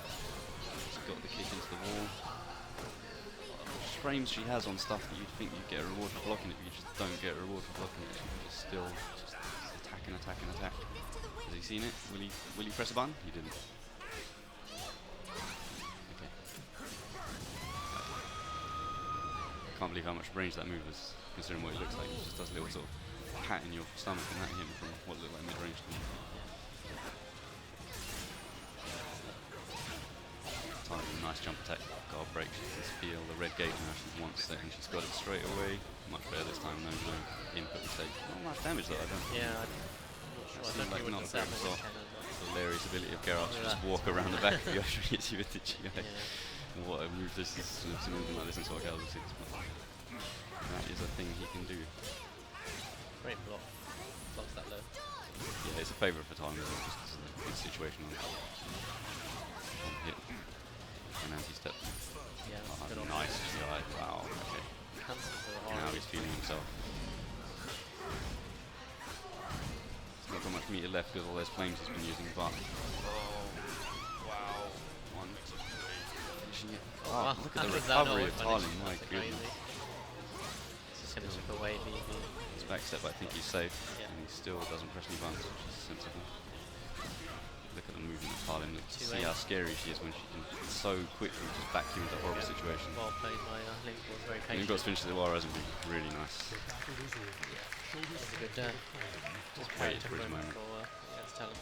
He's got the kick into the wall. Frames she has on stuff that you'd think you'd get a reward for blocking it, but you just don't get a reward for blocking it. She's just still just attack and attack and attack. Has he seen it? Will he press a button? He didn't. Okay. Can't believe how much range that move is, considering what it looks like. He just does a little sort of pat in your stomach and that hit him from what looked like mid-range to me. Nice jump attack, guard break. She can feel the red gauge now. She wants it and she's got it straight away. Much better this time, no input mistake. Not much damage though, I don't think. yeah, I'm not sure. I Seemed don't like think not it a would great damage result. cannon, but Hilarious ability of Geralt to Yeah. just walk around the back of you after he hits you with the GI. yeah. What a move this is. I've seen anything like this in Soul Calibur 6. But that is a thing he can do. Great block. Blocks that low. Yeah, it's a favourite for Tarlin as well, just because of the good situation on hit and anti-step. Yeah, Oh, good on. nice GI. Wow, okay. Cancels the Now horror. he's feeling himself. He's not got much meter left with all those flames he's been using, but... Oh, wow. 1, 2, 3. Finishing it. Oh, Wow, look how at the does that not recovery of finish? Tarlin, my That's goodness. crazy. Just gonna chip away BB. His backstep, I think he's safe, Yeah. and he still doesn't press any buttons, which is sensible. Look at the movement of Tarlin. See how scary she is when she can so quickly just back you into horrible situations. Well played by Link, was very And patient. you've got to finish the war, hasn't he? Really nice. That was a good just waited character for his moment moment. for against Talon.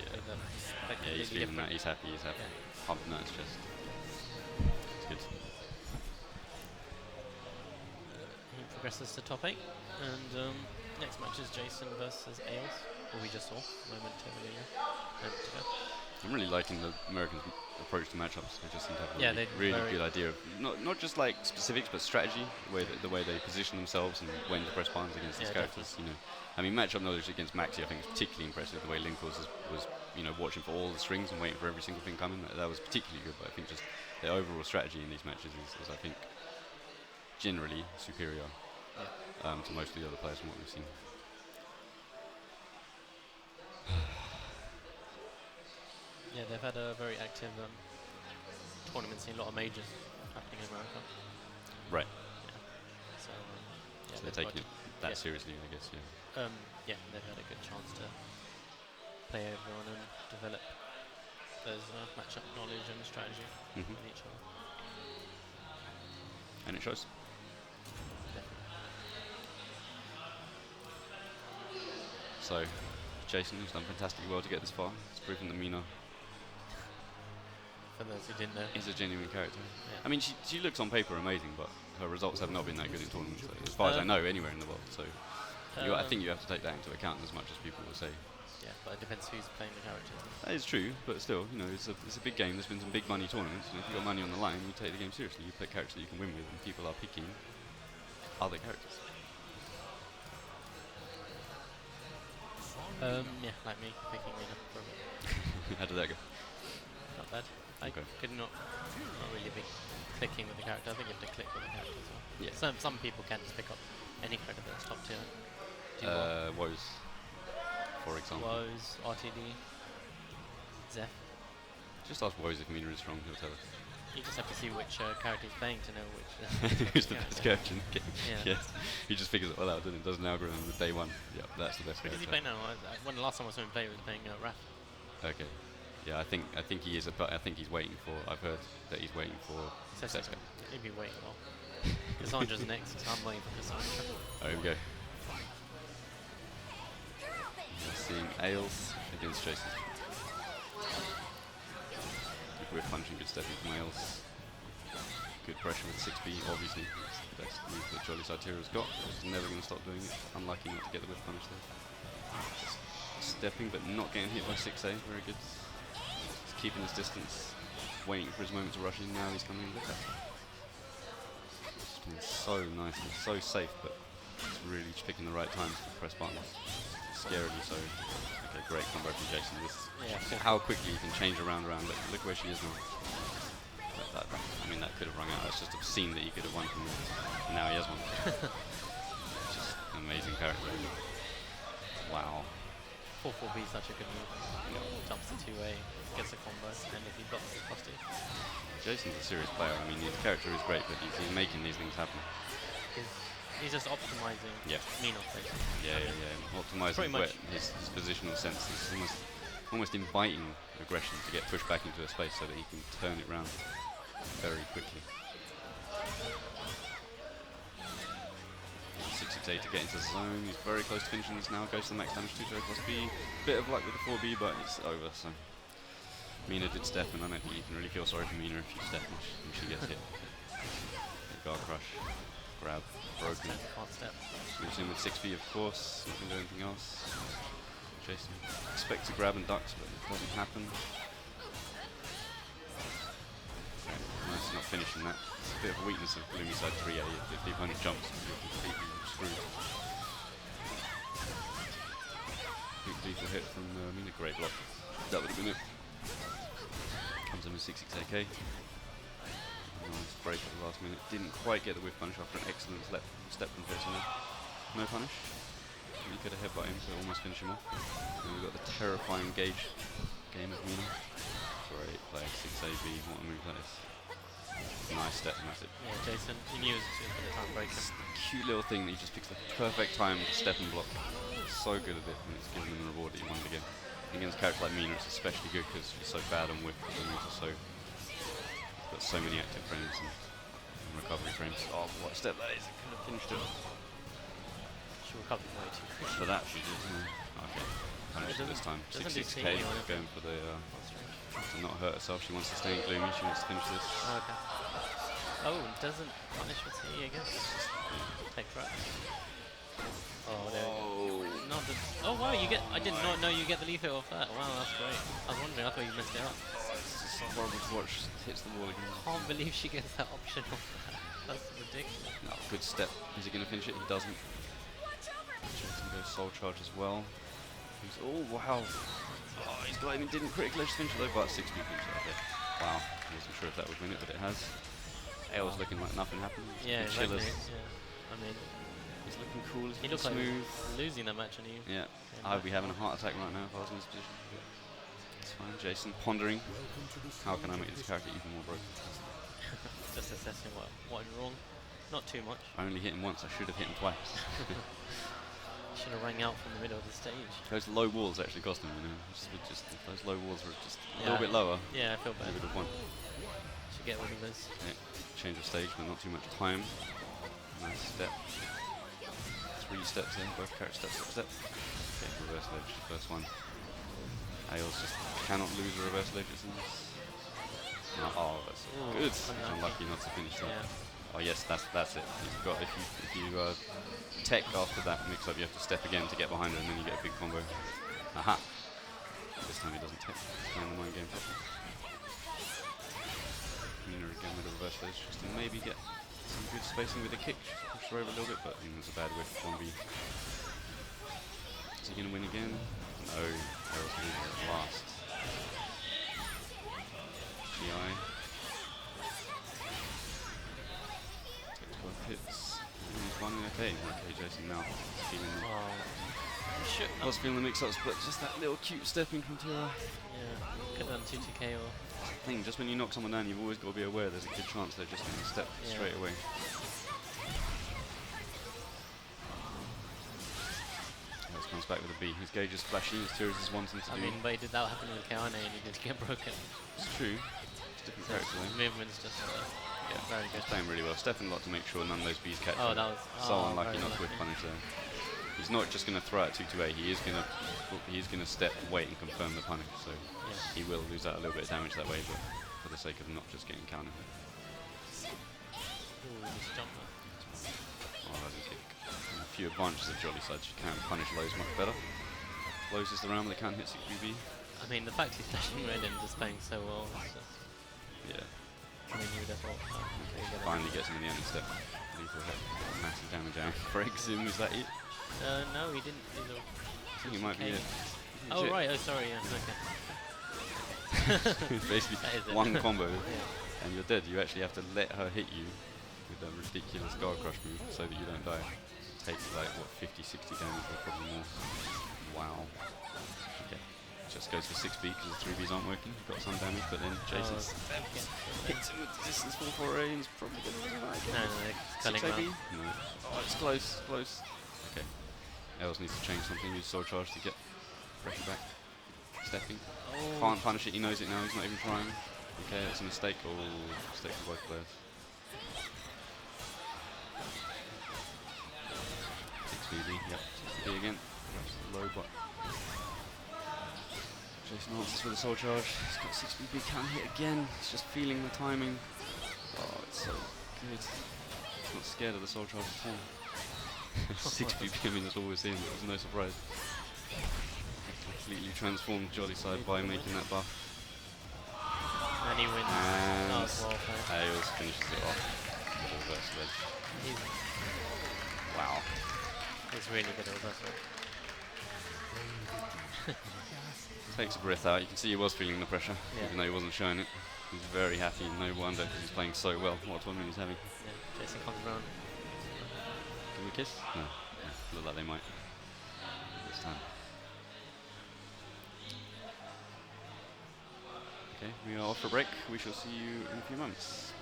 Yeah. With, Yeah, he's feeling that. He's happy. He's happy. Yeah. Pumping out his chest. It's good. He progresses to top 8, and next match is Jason versus Ails. what we just saw momentarily ago. I'm really liking the Americans' approach to matchups. They just seem to have a Yeah, really, they really good idea of not just like specifics, but strategy. The way they position themselves and when to press buttons against these characters. You know, I mean, matchup knowledge against Maxi, I think, is particularly impressive. The way Link was you know, watching for all the strings and waiting for every single thing coming. That was particularly good. But I think just the overall strategy in these matches is I think, generally superior to most of the other players from what we've seen. Yeah, they've had a very active tournament scene, a lot of majors happening in America. Right. Yeah. So, So they're taking it that seriously, I guess, yeah. Yeah, they've had a good chance to play everyone and develop those matchup knowledge and strategy with each other. And it shows. So, Jason has done fantastically well to get this far. It's proven that Mina For those who didn't know. is a genuine character. Yeah. I mean, she looks on paper amazing, but her results have not been that good in tournaments, as far as I know, anywhere in the world. So, I think you have to take that into account as much as people will say. Yeah, but it depends who's playing the character. That is true, but still, you know, it's a big game. There's been some big money tournaments, and if you've got money on the line, you take the game seriously. You play characters that you can win with, and people are picking other characters. Yeah, like me picking Mina for a bit. How did that go? Not bad. I could not really be clicking with the character. I think you have to click with the character as well. Yeah. Some people can just pick up any character that's top tier. Woes, for example. Woes, RTD, Zeph. Just ask Woes if Mina is strong, he'll tell us. You just have to see which character he's playing to know which. Who's the best character in the game? Yeah. Yes. He just figures it all out, doesn't it? Does an algorithm with day one. Yeah, that's the best What does he character. play now? When the last time I saw him play, he was playing Raph. Okay. Yeah, I think he is, but I think he's waiting for. I've heard that he's waiting for Seska. He'd be waiting well. Cassandra's next, so I'm waiting for Cassandra. Oh, here we go. We're seeing Ails against Jason. Good whip punching, good stepping from Ails. Good pressure with 6B, obviously. It's the best move that Jolly Sartira's got. He's never going to stop doing it. Unlucky not to get the whip punish there. Just stepping but not getting hit by 6A, very good. He's keeping his distance, waiting for his moment to rush in. Now he's coming in. Look at that. It's been so nice and so safe, but it's really just picking the right times to press buttons. Scarily so. Okay, great combo from Jason. How quickly you can change around. Look where she is now. I mean, that could have rung out. It's just obscene that he could have won from it. Now he has one. Just an amazing character. Wow. 4-4B is such a good move. Jumps to 2A, gets a combo, and if he blocks the plus 2. Jason's a serious player. I mean, his character is great, but he's making these things happen. He's just optimizing Mina, basically. Yeah. Optimizing his positional sense. He's almost inviting aggression to get pushed back into a space so that he can turn it around very quickly. 668 to get into the zone. He's very close to finishing this now. Goes to the max damage 2 plus B. Bit of luck with the 4B, but it's over. So Mina did step, and I don't think you can really feel sorry for Mina if she steps and she gets hit. Guard crush, grab, broken. Can't step. Moves in with 6B, of course. Not going to do anything else. Jason expects to grab and ducks, but it doesn't happen. Nice, not finishing that. It's a bit of a weakness of Gloomy Side 3A. If the opponent jumps, you're completely screwed. Big lethal hit from Mina. Great block. That would have been it. Comes in with 6-6 AK. Nice break at the last minute. Didn't quite get the whiff punish after an excellent step from Jason. No punish. He could have headbutt him to almost finish him off. And we've got the terrifying gauge game of Mina. Great play, 6AB, what a move that is. Nice step, and that's it. Yeah, Jason, he knew it was going to be the time breaker. Cute little thing that he just picks the perfect time to step and block. So good at it, and it's giving him the reward that he wanted again. Against a character like Mina, it's especially good because she's so bad on whip. The moves are she's got so many active frames and recovery frames. Oh, what a step that is! It could have finished it. She recovered way too quickly. For that she did. Okay, punished it this time. 6-6K, going for the to not hurt herself. She wants to stay in Gloomy. She wants to finish this. Oh, okay. Oh, doesn't punish with C, I guess. Take track. Oh, there we go. Oh. Not the. Oh wow, you get. I did not know you get the leaf hit off that. Wow, that's great. I was wondering. I thought you messed it up. It's just horrible to watch. Hits the wall again. Can't believe she gets that option off that. That's ridiculous. No, good step. Is he going to finish it? He doesn't. Jason goes soul charge as well. Oh wow. Oh, he's got him. He didn't critical edge finish it though, but 6 finish out there. Wow. I wasn't sure if that would win it, but it has. Ail's looking like nothing happened. Yeah, Good exactly. chillers. Yeah. I mean, He's looking cool. He's he looking looks like smooth. losing that match, and he. Yeah. came I would back. be having a heart attack right now if I was in this position. It's fine. Jason pondering. Welcome to the How can I stage make of this character even more broken? Just assessing what went wrong. Not too much. I only hit him once. I should have hit him twice. Should have rang out from the middle of the stage. Those low walls actually cost him, you know. Just if those low walls were just a Yeah. little bit lower, Yeah, I feel he bad. would have won. Should get rid of this. Yeah. Change of stage, but not too much time. Nice step. 3 steps in, both character step. Okay, reverse ledge, first one. Ails just cannot lose a reverse ledge, it seems. No, oh, that's Ooh, good. unlucky. Unlucky not to finish that. Yeah. Oh yes, that's it. You've got if you tech after that mix up, you have to step again to get behind her, and then you get a big combo. Aha! This time he doesn't tech. Playing the mind game properly. Mina again with a reverse ledge, just to maybe get some good spacing with the kick. Push her over a little bit, but I think it was a bad whiff. 1B. Is he gonna win again? No. Ail's losing at last. GI. Takes both hits. And he's won. Okay, Jason now. Feeling the, Oh. Shit. I was feeling the mix-ups, but just that little cute stepping from Tira. Yeah. Could have done 2-2K or. Thing, just when you knock someone down, you've always got to be aware there's a good chance they're just going to step Yeah. straight away. Alex comes back with a B. His gauge is flashing, his Tira's is wanting to I do. mean, but did that happen with Kaane and he did get broken? It's true. It's a different So character his though. movement's just Yeah, very good. he's playing really well. Stepping a lot to make sure none of those Bs catch Oh, him. that was So unlucky very not to whiff unlucky. punish there. He's not just going to throw out 2-2-A, he's going to step, wait and confirm the punish, so Yeah. he will lose out a little bit of damage that way, but for the sake of not just getting countered. Ooh, just jump there. Oh, that's a kick. And a few advantages of Jolly Sides, you can punish lows much better. Lows is the round, but they can't hit 6BB. I mean, the fact he's flashing red and just playing so well. It's just, Yeah, I mean, you would have thought. Oh, okay, you get it. finally gets him in the end step. Lethal hit, massive damage out. Breaks him, is that it? No, he didn't do the. I think it might be it. Oh, right, oh, sorry, yeah, okay. It's basically That is it. one combo Yeah. and you're dead. You actually have to let her hit you with a ridiculous guard crush move so that you don't die. Takes like, what, 50, 60 damage or probably more. Wow. Okay. Just goes for 6B because the 3Bs aren't working. Got some damage, but then Jason hits him with the distance 4-4-A and he's probably going to win it No, again. it's culling 6AB? around. No. Oh, it's close, close. Okay. Els needs to change something. Use soul charge to get pressure back. Stepping. Oh, Can't punish it, he knows it now, he's not even trying. Okay, that's a mistake. Oh, mistake for both players. 6BB, yep, 6BB again. That's low, but Jason answers with a soul charge. He's got 6BB, can't hit again. He's just feeling the timing. Oh, it's so good. He's not scared of the soul charge at all. 6BB, I mean, that's all we're seeing, but there's no surprise. Completely transformed Jolly Side by making that buff. and he wins. And Oh, it's well played. Ails finishes it off. Reverse ledge. He's, Wow. he's really good at reversal. Takes a breath out. You can see he was feeling the pressure, Yeah. even though he wasn't showing it. He's very happy, no wonder, 'cause he's playing so well. What a tournament he's having. Yeah, Jason comes around. Can we kiss? No. Yeah, look like they might. This time. Okay, we are off for a break. We shall see you in a few moments.